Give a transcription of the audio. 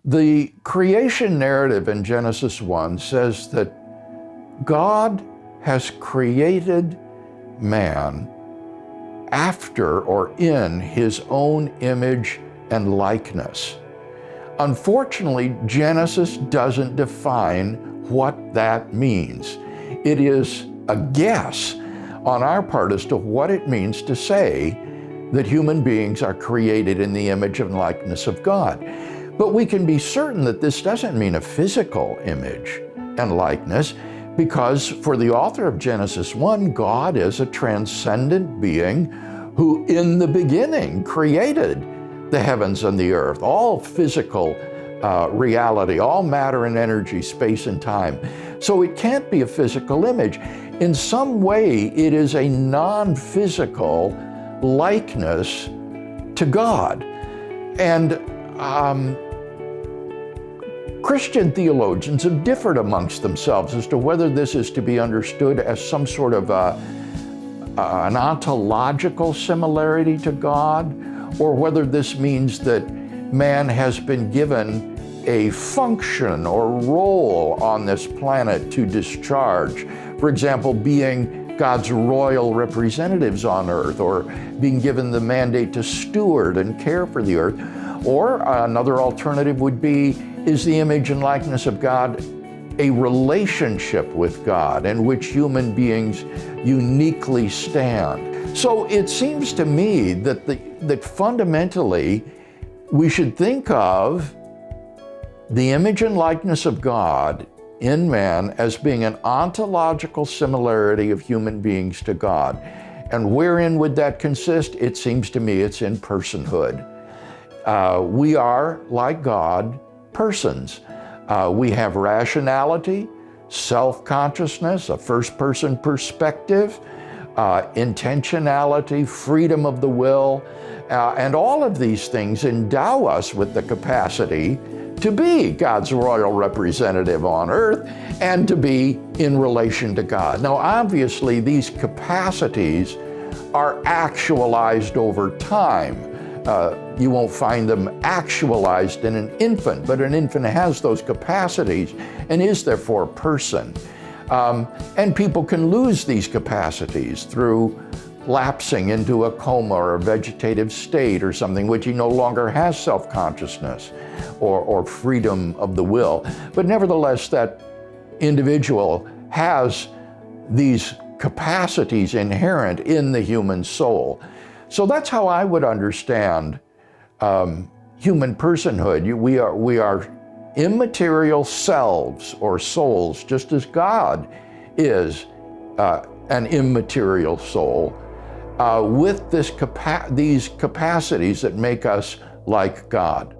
The creation narrative in Genesis 1 says that God has created man after or in his own image and likeness. Unfortunately, Genesis doesn't define what that means. It is a guess on our part as to what it means to say that human beings are created in the image and likeness of God. But we can be certain that this doesn't mean a physical image and likeness, because for the author of Genesis 1, God is a transcendent being who in the beginning created the heavens and the earth, all physical reality, all matter and energy, space and time. So it can't be a physical image. In some way, it is a non-physical likeness to God. And Christian theologians have differed amongst themselves as to whether this is to be understood as some sort of an ontological similarity to God, or whether this means that man has been given a function or role on this planet to discharge. For example, being God's royal representatives on earth, or being given the mandate to steward and care for the earth. Or another alternative would be, is the image and likeness of God a relationship with God in which human beings uniquely stand? So it seems to me that fundamentally we should think of the image and likeness of God in man as being an ontological similarity of human beings to God. And wherein would that consist? It seems to me it's in personhood. We are, like God, persons. We have rationality, self-consciousness, a first-person perspective, intentionality, freedom of the will, and all of these things endow us with the capacity to be God's royal representative on earth and to be in relation to God. Now, obviously, these capacities are actualized over time. You won't find them actualized in an infant, but an infant has those capacities and is therefore a person. And people can lose these capacities through lapsing into a coma or a vegetative state or something, which he no longer has self-consciousness or freedom of the will. But nevertheless, that individual has these capacities inherent in the human soul. So that's how I would understand human personhood. We are immaterial selves or souls, just as God is an immaterial soul, with these capacities that make us like God.